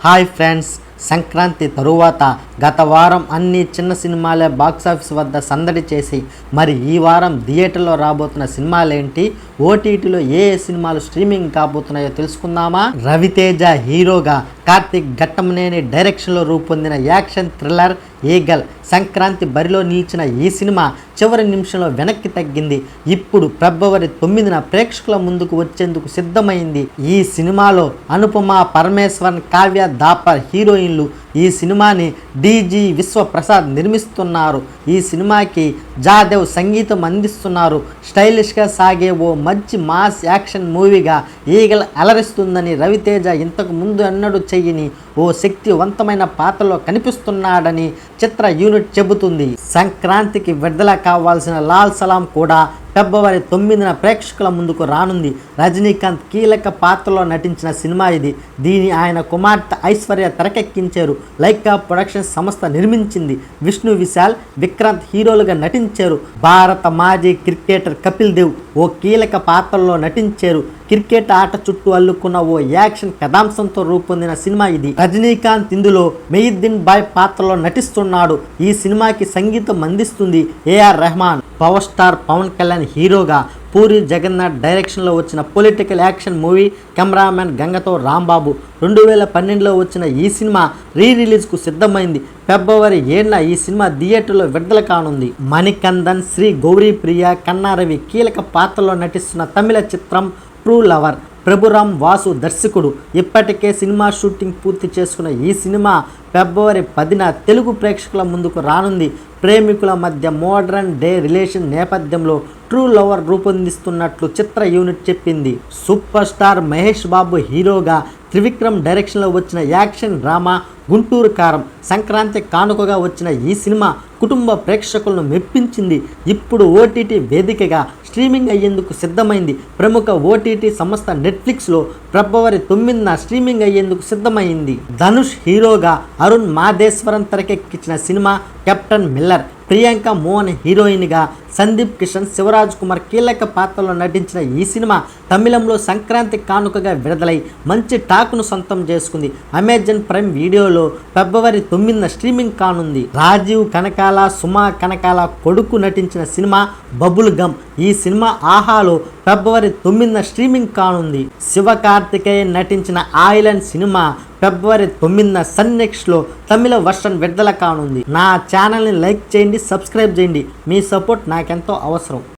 Hi friends, Sankranti తరువాత గత వారం అన్ని చిన్న సినిమాలే బాక్సాఫీస్ వద్ద సందడి చేసి మరి ఈ వారం థియేటర్లో రాబోతున్న సినిమాలేంటి, ఓటీటీలో ఏ సినిమాలు స్ట్రీమింగ్ కాబోతున్నాయో తెలుసుకుందామా. రవితేజ హీరోగా, కార్తిక్ ఘట్టమనేని డైరెక్షన్లో రూపొందిన యాక్షన్ థ్రిల్లర్ ఈగల్ సంక్రాంతి బరిలో నిలిచిన ఈ సినిమా చివరి నిమిషంలో వెనక్కి తగ్గింది. ఇప్పుడు ఫిబ్రవరి 9న ప్రేక్షకుల ముందుకు వచ్చేందుకు సిద్ధమైంది. ఈ సినిమాలో అనుపమ పరమేశ్వరన్, కావ్య దాపర్ హీరోయిన్లు. ఈ సినిమాని డీజీ విశ్వప్రసాద్ నిర్మిస్తున్నారు. ఈ సినిమాకి జాదేవ్ సంగీతం అందిస్తున్నారు. స్టైలిష్గా సాగే ఓ మంచి మాస్ యాక్షన్ మూవీగా ఈగల్ అలరిస్తుందని రవితేజ ఇంతకు ముందు అన్నడు చెయ్యని ఓ శక్తివంతమైన పాత్రలో కనిపిస్తున్నాడని చిత్ర యూనిట్ చెబుతుంది. సంక్రాంతికి విడుదల కావాల్సిన లాల్ సలాం కూడా ఫిబ్రవరి 9న ప్రేక్షకుల ముందుకు రానుంది. రజనీకాంత్ కీలక పాత్రలో నటించిన సినిమా ఇది. దీని ఆయన కుమార్తె ఐశ్వర్య తెరకెక్కించారు. లైకా ప్రొడక్షన్స్ సంస్థ నిర్మించింది. విష్ణు విశాల్, విక్రాంత్ హీరోలుగా నటించారు. భారత మాజీ క్రికెటర్ కపిల్ దేవ్ ఓ కీలక పాత్రలో నటించారు. క్రికెట్ ఆట చుట్టూ అల్లుకున్న ఓ యాక్షన్ కథాంశంతో రూపొందిన సినిమా ఇది. రజనీకాంత్ ఇందులో మెయిద్దీన్ బాయ్ పాత్రలో నటిస్తున్నాడు. ఈ సినిమాకి సంగీతం అందిస్తుంది AR Rahman. Power star Pawan Kalyan హీరోగా, పూరి జగన్నాథ్ డైరెక్షన్లో వచ్చిన పొలిటికల్ యాక్షన్ మూవీ. కెమెరామెన్ గంగతో రాంబాబు. 2012లో వచ్చిన ఈ సినిమా రిలీజ్కు సిద్ధమైంది. ఫిబ్రవరి 7న ఈ సినిమా థియేటర్లో విడుదల కానుంది. మణికందన్, శ్రీ గౌరీ ప్రియ, కన్నారవి కీలక పాత్రలో నటిస్తున్న తమిళ చిత్రం ట్రూ లవర్. ప్రభురామ్ వాసు దర్శకుడు. ఇప్పటికే సినిమా షూటింగ్ పూర్తి చేసుకున్న ఈ సినిమా ఫిబ్రవరి 10న తెలుగు ప్రేక్షకుల ముందుకు రానుంది. ప్రేమికుల మధ్య మోడ్రన్ డే రిలేషన్ నేపథ్యంలో ట్రూ లవర్ రూపొందిస్తున్నట్లు చిత్ర యూనిట్ చెప్పింది. సూపర్ స్టార్ మహేష్ బాబు హీరోగా, త్రివిక్రమ్ డైరెక్షన్లో వచ్చిన యాక్షన్ డ్రామా గుంటూరు కారం. సంక్రాంతి కానుకగా వచ్చిన ఈ సినిమా కుటుంబ ప్రేక్షకులను మెప్పించింది. ఇప్పుడు ఓటీటీ వేదికగా స్ట్రీమింగ్ అయ్యేందుకు సిద్ధమైంది. ప్రముఖ ఓటీటీ సంస్థ నెట్ఫ్లిక్స్లో ఫిబ్రవరి 9న స్ట్రీమింగ్ అయ్యేందుకు సిద్ధమైంది. ధనుష్ హీరోగా, అరుణ్ మాదేశ్వరన్ తెరకెక్కించిన cinema captain Miller. Priyanka Mohan హీరోయిన్గా, సందీప్ కిషన్, శివరాజ్ కుమార్ కీలక పాత్రలో నటించిన ఈ సినిమా తమిళంలో సంక్రాంతి కానుకగా విడుదలై మంచి టాక్ను సొంతం చేసుకుంది. అమెజాన్ ప్రైమ్ వీడియోలో ఫిబ్రవరి 9న స్ట్రీమింగ్ కానుంది. రాజీవ్ కనకాల, సుమా కనకాల కొడుకు నటించిన సినిమా బబుల్ గమ్. ఈ సినిమా ఆహాలో ఫిబ్రవరి 9న స్ట్రీమింగ్ కానుంది. శివకార్తికేయన్ నటించిన ఐలాండ్ సినిమా ఫిబ్రవరి 9న సన్ నెక్స్ట్లో తమిళ వర్షన్ విడుదల కానుంది. నా ఛానల్ని లైక్ చేయండి, సబ్స్క్రైబ్ చేయండి. మీ సపోర్ట్ నాకెంతో అవసరం.